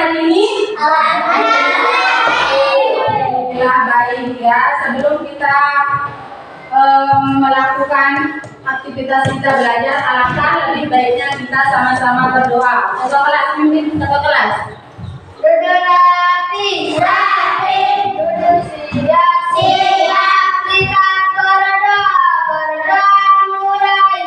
hari ini? Alhamdulillah baik ya. Sebelum kita melakukan aktivitas kita belajar, alangkah lebih baiknya kita sama-sama berdoa. Satu kelas, pimpin satu kelas. Duduk rapi, duduk siap, kita berdoa mulai.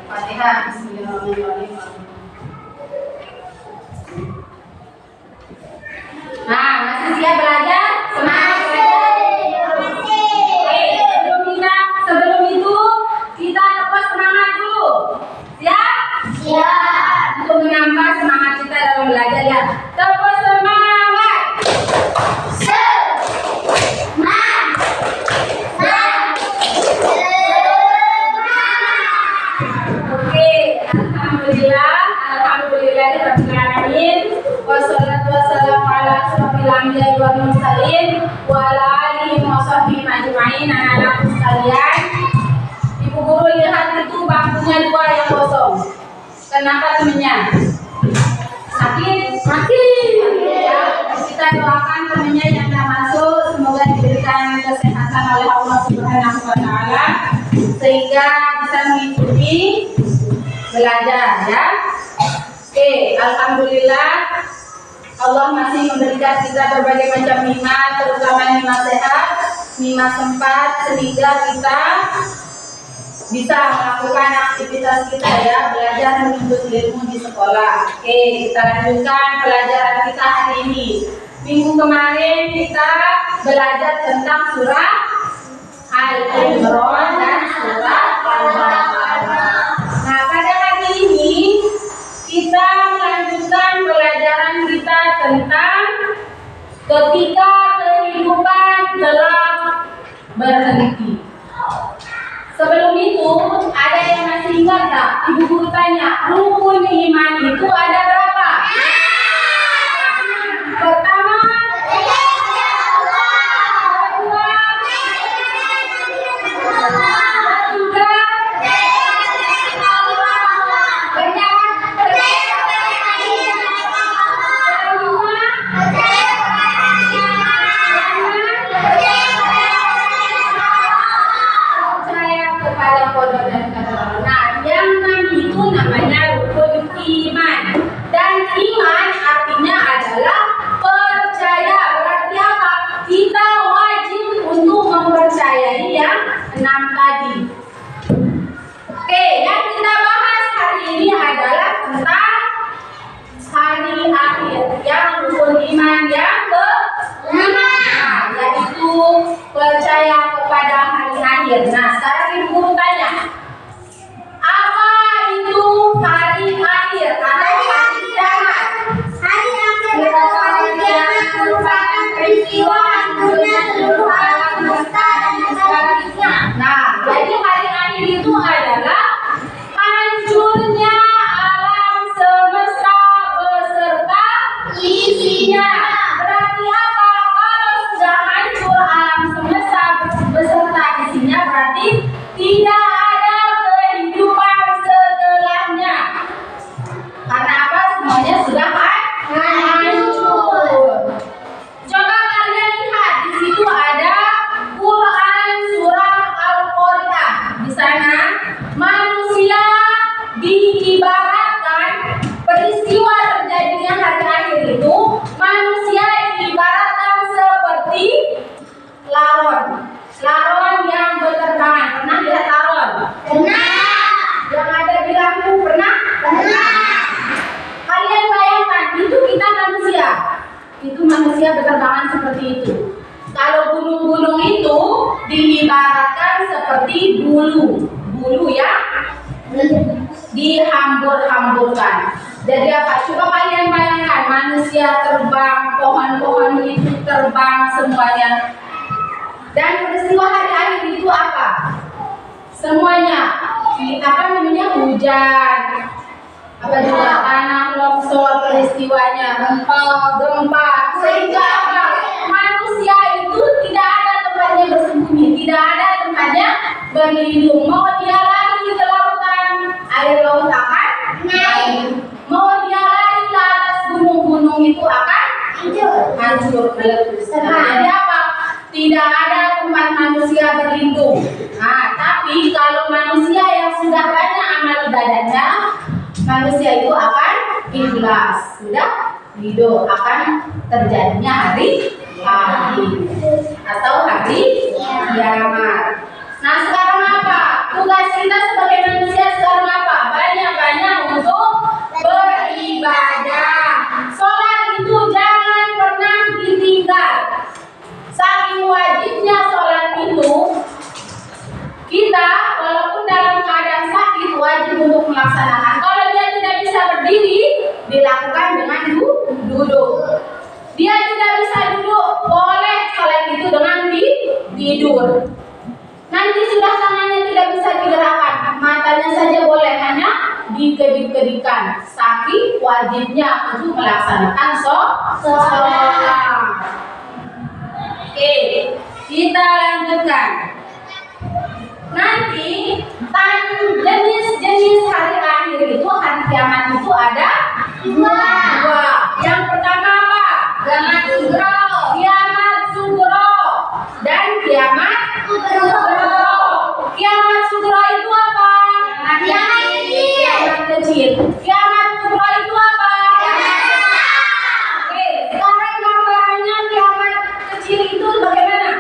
Fatihah. Bismillahirrahmanirrahim. Nah, masih siap belajar? Semangat belajar. Sebelum itu kita tepuk semangat dulu. Siap? Siap. Untuk menambah semangat kita dalam belajar ya. Tepuk semangat. Alhamdulillahirrahmanirrahim. Wassalatu wassalamu ala asrofil anbiya'i wal mursalin wa ala alihi wa sahbihi ajma'in. Anak-anak sekalian, Ibu guru lihat itu bangkunya 2 yang kosong. Kenapa temennya? Sakit? Ya, kita doakan temennya yang tidak masuk, semoga diberikan kesehatan oleh Allah Subhanahu wa taala sehingga bisa mengikuti belajar ya. Oke, alhamdulillah Allah masih memberikan kita berbagai macam nikmat, terutama nikmat sehat, nikmat sempat sehingga kita bisa melakukan aktivitas kita ya, belajar menuntut ilmu di sekolah. Oke, kita lanjutkan pelajaran kita hari ini. Minggu kemarin kita belajar tentang surah Al-Imran dan surah Al-Baqarah. Nah, pada hari ini kita melanjutkan pelajaran kita tentang ketika kehidupan telah berhenti. Sebelum itu, ada yang masih ingat tak? Ibu guru tanya, rukun iman itu ada berapa? Pertama, nah, yang itu namanya rukun iman. manusia berterbangan seperti itu. Kalau gunung-gunung itu diibaratkan seperti bulu ya, dihambur-hamburkan. Jadi apa? Coba kalian bayangkan, manusia terbang, pohon-pohon itu terbang semuanya. Dan peristiwa hari-hari itu apa? Semuanya, apa namanya, hujan, apa juga tanah longsor, peristiwanya gempa, sehingga apa? Manusia itu tidak ada tempatnya bersembunyi, tidak ada tempatnya berlindung. Mau dia lari ke lautan, air laut akan naik. Mau dia lari ke atas gunung-gunung itu akan hancur, meletus. Jadi apa? Tidak ada tempat manusia berlindung. Nah, tapi kalau manusia yang sudah banyak amal ibadahnya, manusia itu akan ikhlas, sudah ridho akan terjadinya hari atau hari kiamat. Nah, sekarang apa? Tugas kita sebagai manusia sekarang apa? Banyak-banyak untuk beribadah. Sholat itu jangan pernah ditinggal. Saking wajibnya sholat itu, kita walaupun dalam keadaan sakit wajib untuk melaksanakan. Kalau dia tidak bisa berdiri, dilakukan dengan duduk. Dia tidak bisa duduk, boleh sholat itu dengan tidur. Nanti sudah tangannya tidak bisa digerakkan, matanya saja boleh hanya dikedip-kedipkan. Saking wajibnya untuk melaksanakan sholat. Oke, kita lanjutkan. Nanti jenis-jenis hari akhir itu, hari kiamat itu ada dua. Yang pertama apa? Kiamat sugro dan kiamat kubro. Kiamat sugro itu apa? Kiamat kecil. Kiamat kubro itu apa? Oke, sekarang gambarannya kiamat kecil itu bagaimana?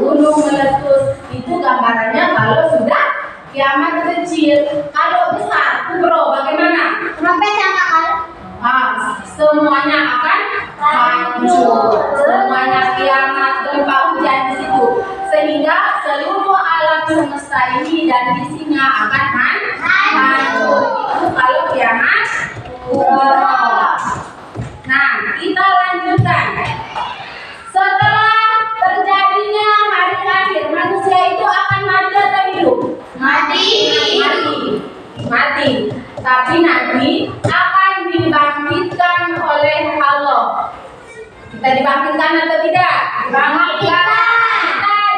Gunung meletus. Itu gambarannya kalau sudah kiamat kecil. Kalau besar, kubro, bagaimana? Semuanya akan hancur. Semuanya kiamat, gempa, hujan di situ. Sehingga seluruh alam semesta ini dan isinya akan hancur. Itu kalau kiamat kubro. Nah, kita lanjutkan. Setelah terjadinya hari akhir, manusia itu akan mati atau hidup? Mati. Tapi nanti akan dibangkitkan oleh Allah. Kita dibangkitkan atau tidak? Kita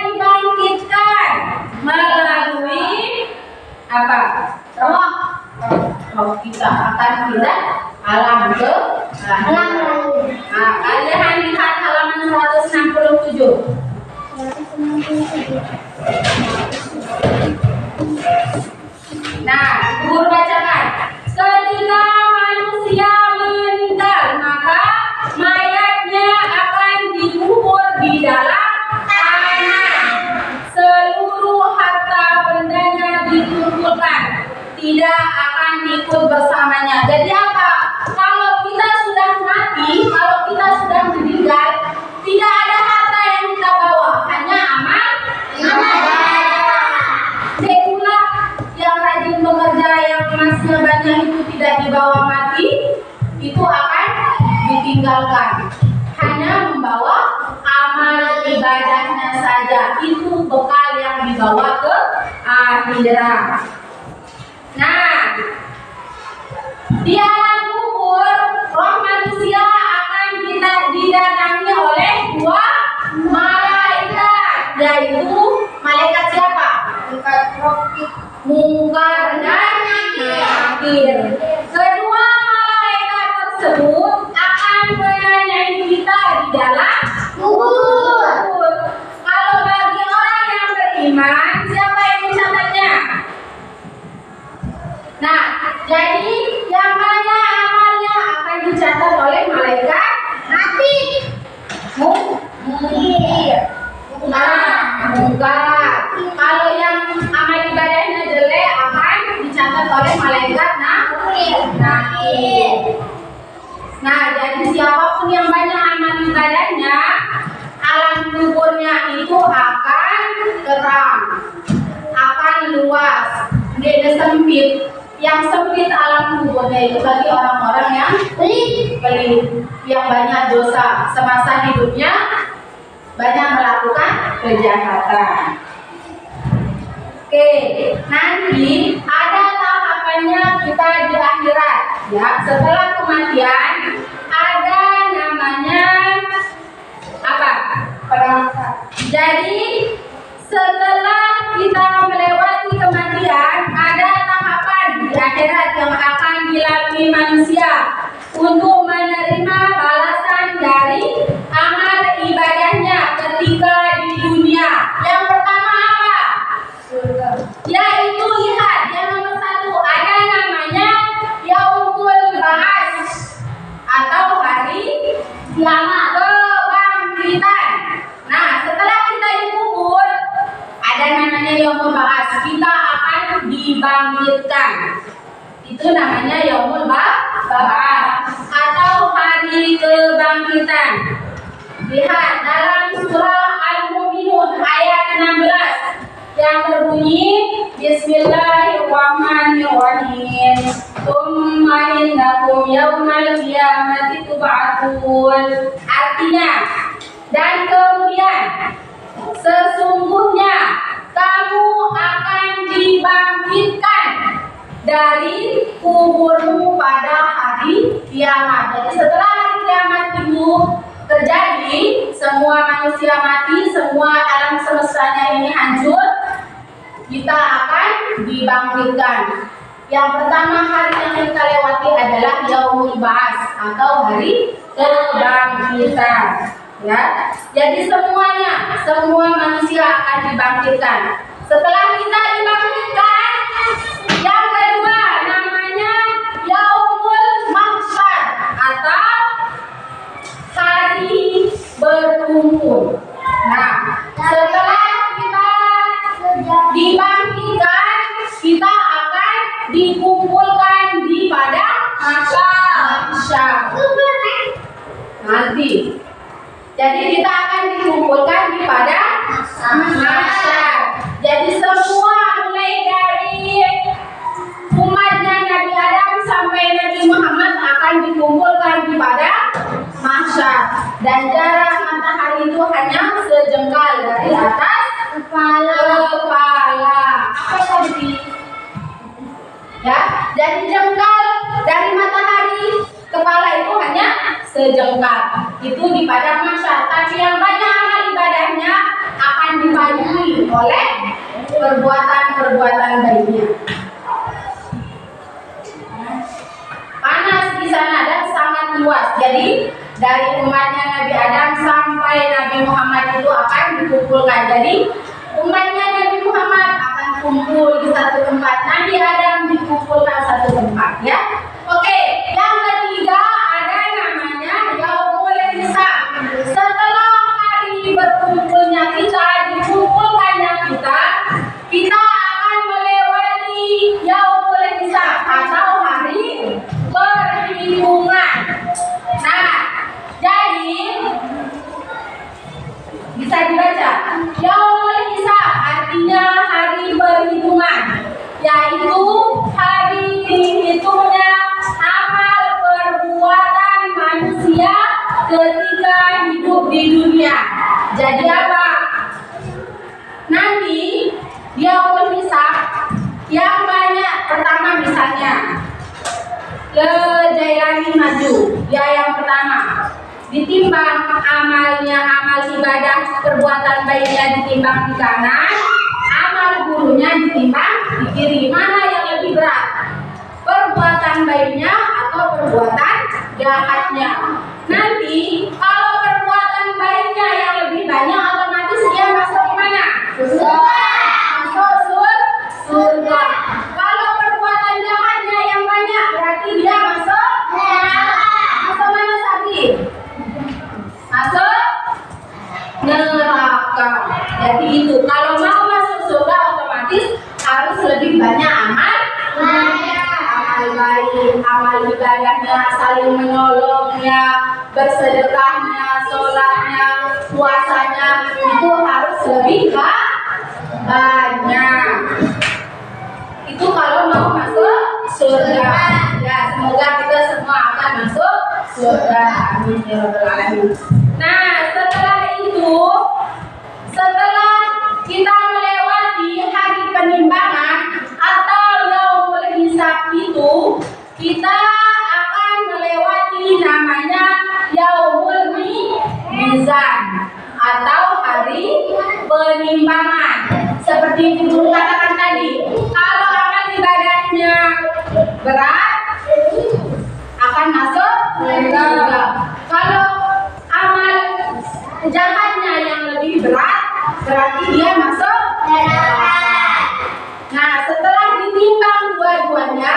dibangkitkan melalui apa? Roh kita akan pindah alam ke alam. Nah, kalian lihat halaman 167. Nah, guru bacakan. Ketika manusia meninggal, maka mayatnya akan dikubur di dalam tanah. Seluruh harta bendanya dikumpulkan, tidak akan ikut bersamanya. Jadi apa? Kalau kita sudah mati, kalau kita sudah meninggal, tidak ada harta yang kita bawa, hanya amal ibadah. Itulah yang rajin bekerja, yang emasnya banyak itu tidak dibawa mati, itu akan ditinggalkan. Hanya membawa amal ibadahnya saja. Itu bekal yang dibawa ke akhirat. Nah, di alam kubur, roh manusia akan didatangi oleh dua malaikat, yaitu malaikat siapa? Mungkar dan Nakir. Kedua malaikat tersebut akan menanyai kita di dalam kubur. Kalau bagi orang yang beriman, siapa yang mencatatnya? Nah, jadi yang mana amalnya akan dicatat oleh malaikat mati. Mungkar. Kalau yang amal ibadahnya jelek akan dicatat oleh malaikat Nakir. siapapun yang banyak amal ibadahnya, alam kuburnya itu akan terang, akan luas, tidak sempit. Yang sempit alam kuburnya itu bagi orang-orang yang pelit, yang banyak dosa semasa hidupnya, banyak melakukan kejahatan. Oke, nanti ada tahapannya kita di akhirat, ya. Setelah kematian ada namanya apa? Perangkat. Jadi setelah kita melewati kematian, ada tahapan di akhirat yang akan dilalui manusia untuk menerima balasan dari amal ibadahnya ketika di dunia. Yang pertama apa? Yaitu lihat yang nomor 1 ada namanya Yaumul Ba'ats atau hari kiamat, kebangkitan. Nah, setelah kita dikubur ada namanya Yaumul Ba'ats, kita akan dibangkitkan. Itu namanya Yaumul Ba'ats atau hari kebangkitan. Lihat dalam surah Al-Mu'minun ayat 16 yang berbunyi Bismillahirrahmanirrahim. Tsumma innakum yaumal qiyamati tub'atsun. Artinya, dan kemudian sesungguhnya kamu akan dibangkitkan dari kuburmu pada hari kiamat. Jadi setelah hari kiamat itu terjadi, semua manusia mati, semua alam semestanya ini hancur, kita akan dibangkitkan. Yang pertama hari yang kita lewati adalah Yaumul Ba'ats atau hari kebangkitan, ya. Jadi semuanya, semua manusia akan dibangkitkan. Setelah kita dibangkitkan, yang kedua namanya Yaumul Mahsyar atau hari berkumpul. Nah, setelah kita dibangkitkan, kita akan dikumpulkan di padang mahsyar. Nanti, jadi kita akan dikumpulkan di padang mahsyar. Jadi semua mulai dari umatnya Nabi Adam sampai Nabi Muhammad akan dikumpulkan di padang mahsyar. Dan jarak matahari itu hanya sejengkal dari atas kepala. Apa tadi? Ya, jadi jengkal dari matahari, kepala itu hanya sejengkal. Itu di padang mahsyar. Tapi yang banyak amal ibadahnya akan dipanjui oleh perbuatan-perbuatan baiknya. Panas di sana dan sangat luas. Jadi dari umatnya Nabi Adam sampai Nabi Muhammad itu akan dikumpulkan. Jadi umatnya Nabi Muhammad akan kumpul di satu tempat, Nabi Adam dikumpulkan satu tempat, ya. Oke, yang ketiga ada namanya Yaumul Hisab. Setelah hari berkumpulnya kita, dikumpulkannya kita akan melewati Yaumul Hisab atau hari perhitungan. Nah, jadi bisa dibaca Yaumul Hisab artinya hari perhitungan, yaitu hari dihitungnya amal perbuatan manusia ketika hidup di dunia. Jadi apa? Nanti Yaumul Hisab yang banyak, pertama misalnya Jailani maju, ya, yang pertama ditimbang amalnya, amal ibadah perbuatan baiknya ditimbang di kanan, amal gurunya ditimbang di kiri. Mana yang lebih berat, perbuatan baiknya atau perbuatan jahatnya? Nanti kalau perbuatan baiknya yang lebih banyak, otomatis dia masuk ke mana? Masuk surga. Kalau perbuatan jahatnya yang banyak, berarti dia masuk mana tadi? Masuk neraka. Jadi itu, kalau mau masuk surga otomatis harus lebih banyak amal baik. amal ibadahnya, saling menolongnya, bersedekahnya, sholatnya, puasanya itu harus lebih banyak. Itu kalau mau masuk surga. Ya, semoga kita semua akan masuk surga. Amin ya rabbal alamin. Nah, setelah kita melewati hari penimbangan atau yaumul hisab itu, kita akan melewati namanya yaumul mizan atau hari penimbangan. Seperti guru katakan tadi, kalau amal ibadahnya berat akan masuk surga. Kalau amal jahatnya yang lebih berat berarti dia masuk neraka. Nah, setelah ditimbang dua-duanya,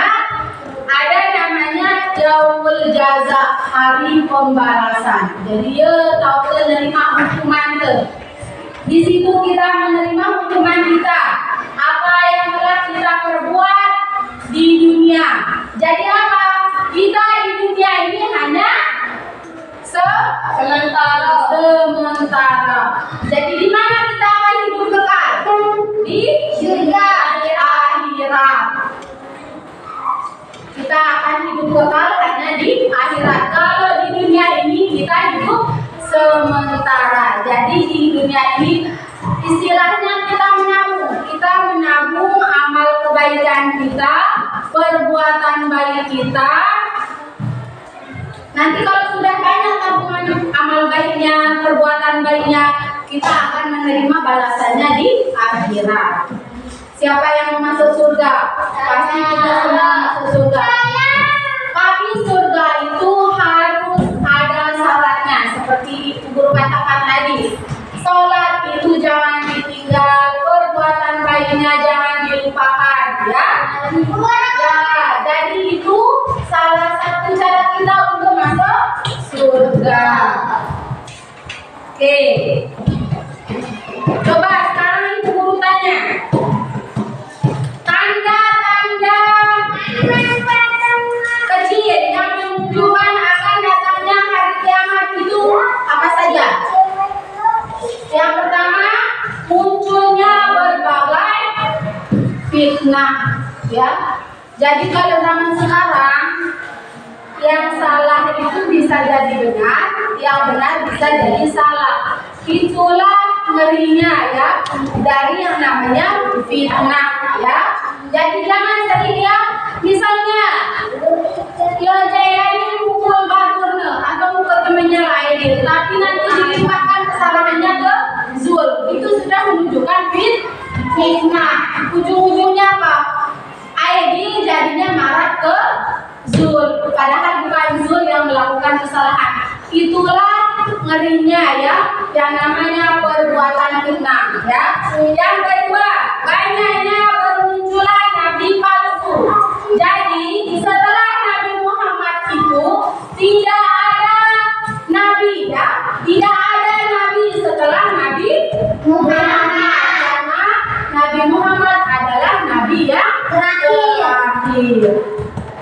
ada namanya yaumul jaza, hari pembalasan. Jadi ya tahu menerima hukuman ke. Di situ kita menerima hukuman kita, apa yang telah kita perbuat di dunia. Jadi apa? Kita di dunia ini hanya sementara. Jadi di mana kita akan hidup kekal? Di surga, di akhirat. Kita akan hidup kekal hanya di akhirat. Kalau di dunia ini kita hidup sementara. Jadi di dunia ini istilahnya kita menabung amal kebaikan kita, perbuatan baik kita. Nanti kalau sudah banyak tabungan amal baiknya, perbuatan baiknya, kita akan menerima balasannya di akhirat. Siapa yang mau masuk surga? Pasti kita semua masuk surga. Tapi surga itu harus ada syaratnya, seperti guru katakan tadi. Sholat itu jangan ditinggal, perbuatan baiknya jangan dilupakan, ya. Jadi itu salah satu cara kita untuk masuk surga. Oke. Coba sekarang ibu guru tanya. Tanda-tanda kecil yang menunjukkan akan datangnya hari kiamat itu apa saja? Yang pertama, munculnya berbagai fitnah, ya. Jadi kalau zaman sekarang yang salah itu bisa jadi benar, yang benar bisa jadi salah. Itulah ngerinya, ya, dari yang namanya fitnah, ya. Jadi jangan sering, ya, misalnya ya saya ini mukul baturnya atau mukul temannya lain, tapi nanti dilimpahkan kesalahannya ke zul. Itu sudah menunjukkan fitnah. Ujung-ujungnya apa? Aidil jadinya marah ke zul, padahal bukan zul yang melakukan kesalahan. Itulah ngerinya, ya, yang namanya perbuatan fitnah, ya. Yang kedua, banyaknya bermunculan nabi palsu. Jadi setelah Nabi Muhammad itu tidak ada nabi, ya, tidak ada nabi setelah Nabi Muhammad, karena Nabi Muhammad adalah nabi yang terakhir.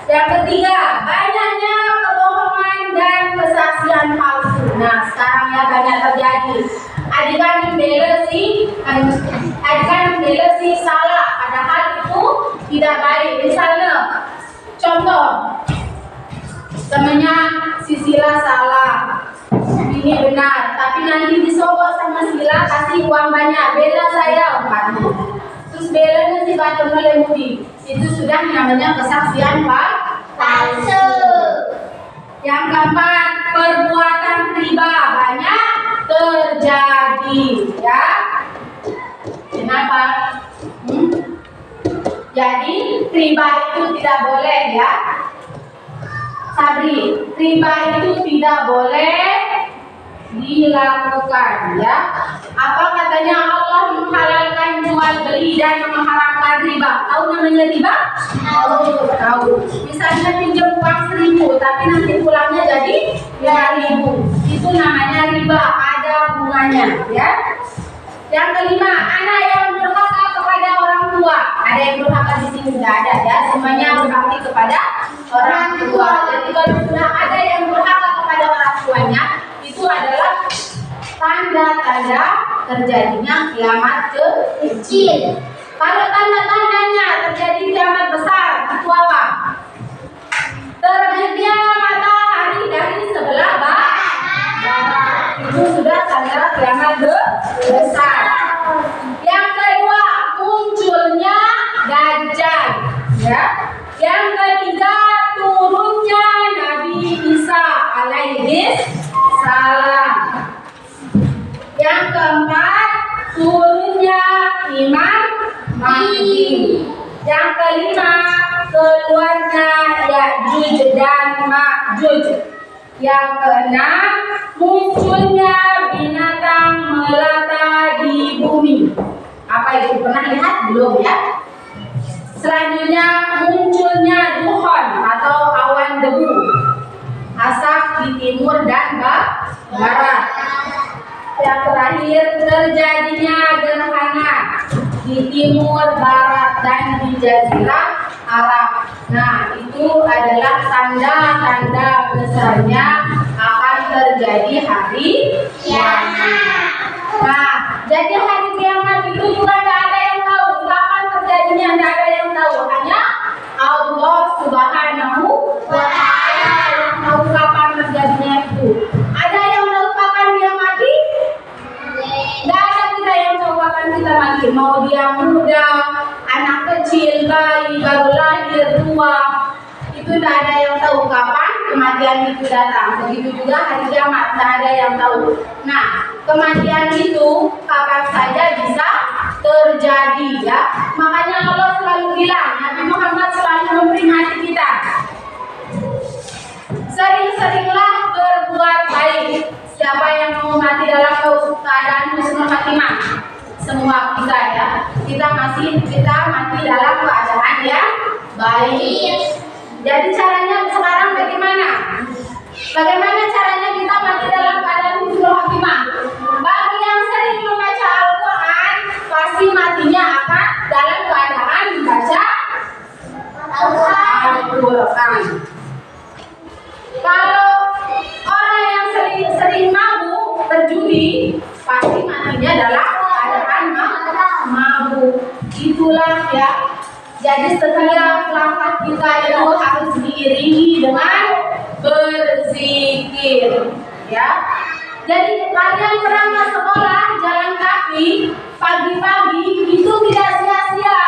Yang ketiga, banyaknya kebohongan dan kesaksian palsu. Nah, sekarang ya banyak terjadi. Adik-adik membela si salah, padahal itu tidak baik. Misalnya, contoh, temannya si Sila salah, ini benar, tapi nanti disogok sama Sila, kasih uang banyak, bela saya 4.000. Terus belanya si Batur melemudi. Itu sudah namanya kesaksian palsu. Yang keempat, perbuatan riba banyak terjadi, ya. Kenapa? Jadi riba itu tidak boleh, ya. Sabri, riba itu tidak boleh dilakukan, ya. Apa katanya Allah menghalalkan jual beli dan mengharamkan riba? Tahu namanya riba? Tahu. Misalnya pinjam uang 1.000 tapi nanti pulangnya jadi 5.000. Itu namanya riba, ada bunganya, ya. Yang kelima, anak yang durhaka kepada orang tua. Ada yang durhaka di sini tidak ada, ya. Semuanya berbakti kepada orang tua. Jadi kalau sudah ada yang durhaka kepada orang tuanya, itu adalah tanda-tanda terjadinya kiamat kecil. Kalau tanda-tandanya terjadi kiamat besar, itu apa? Terbitnya matahari dari sebelah barat, itu sudah tanda kiamat besar. Yang kedua, munculnya Dajjal, ya. Yang ketiga, turunnya Nabi Isa alaihi salam. Yang keempat, turunnya Imam Mahdi. Yang kelima, keluarnya Ya'juj dan Ma'juj. Yang keenam, munculnya binatang melata di bumi. Apa itu? Pernah lihat belum ya? Selanjutnya, munculnya dukhon atau awan debu, asap di timur dan barat. Yang terakhir, terjadinya gerhana di timur, barat, dan di Jazirah Arab. Nah, itu adalah tanda-tanda besarnya akan terjadi hari kiamat. Nah, jadi hari kiamat itu juga tidak ada yang tahu kapan terjadinya, tidak ada yang tahu, hanya Allah Subhanahu wa Ta'ala yang tahu kapan terjadinya itu. Ada yang tahu kapan dia mati? Tidak ada kita yang tahu kapan kita mati. Mau dia muda, anak kecil, bayi, baru lahir, tua, itu tidak ada yang tahu kapan kematian itu datang. Begitu juga hari kiamat, tidak ada yang tahu. Nah, kematian itu kapan saja bisa terjadi, ya. Makanya Allah selalu bilang, Nabi Muhammad selalu memperingati kita, sering-seringlah berbuat baik. Siapa yang mau mati dalam keadaan husnul khatimah? Semua kita, ya. Kita mati dalam keadaan yang baik. Jadi caranya sekarang bagaimana? Bagaimana caranya kita mati dalam keadaan husnul khatimah? Bagi yang sering membaca Al-Quran, pasti matinya akan dalam keadaan membaca Al-Quran. Kalau orang yang sering mabuk, berjudi, pasti matinya dalam keadaan mabuk. Itulah, ya. Jadi setiap langkah kita itu harus diiringi dengan berzikir, ya. Jadi kalian berangkat sekolah jalan kaki pagi-pagi itu tidak sia-sia.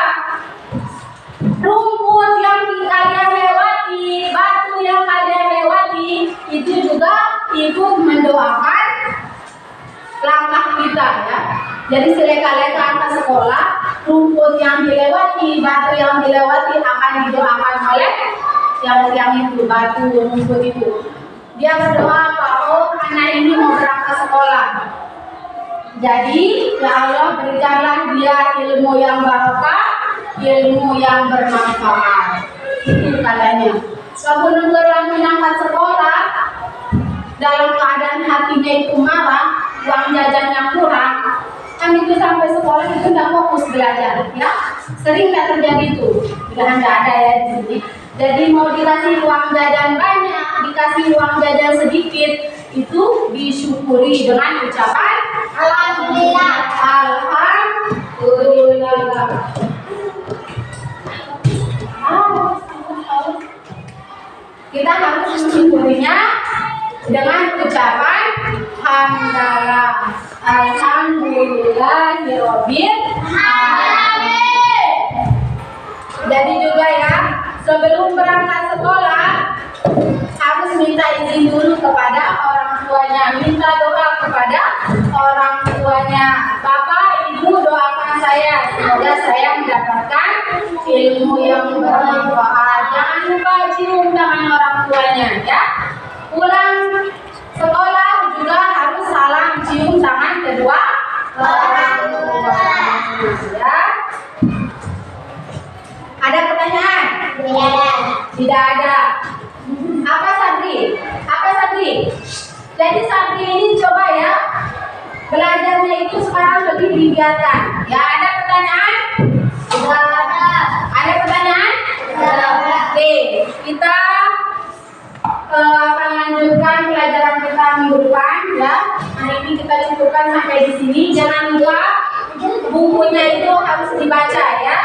Rumput yang kalian lewati, batu yang kalian lewati, itu juga ikut mendoakan langkah kita, ya. Jadi seleka-leka anak sekolah, rumput yang dilewati, batu yang dilewati akan didoakan oleh yang itu, batu, rumput itu. Dia berdoa apa? Oh, anak ini mau berangkat sekolah. Jadi, ya Allah berikanlah dia ilmu yang barokah, ilmu yang bermanfaat. Itu katanya. Sebelum orang menangkat sekolah, dalam keadaan hatinya itu marah, uang jajannya kurang, kan itu sampai sekolah itu tidak fokus belajar, ya. Sering tidak terjadi itu, tidak ada ya di sini. Jadi mau dikasih uang jajan banyak, dikasih uang jajan sedikit, itu disyukuri dengan ucapan Alhamdulillah. Alhamdulillah. Kita harus mensyukurinya dengan ucapan hamdalah. Alhamdulillahirabbil alamin. Jadi juga, ya, sebelum berangkat sekolah harus minta izin dulu kepada orang tuanya, minta doa kepada orang tuanya. Bapak, Ibu, doakan saya semoga saya mendapatkan ilmu yang bermanfaat. Jangan lupa cium tangan orang tuanya, ya. Pulang sekolah juga harus salam cium tangan kedua orang tua, ya. Ada pertanyaan? Tidak ada. Apa Sabri? Jadi Sabri ini coba, ya, belajarnya itu sekarang lebih digiatkan. Ya, ada pertanyaan? Tidak ada. Ada pertanyaan? Tidak ada. Oke, kita cukupkan sampai di sini. Jangan lupa bukunya itu harus dibaca ya.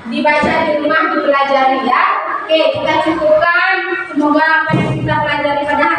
Dibaca di rumah, dipelajari ya. Oke, kita cukupkan. Semoga apa yang kita pelajari pada hari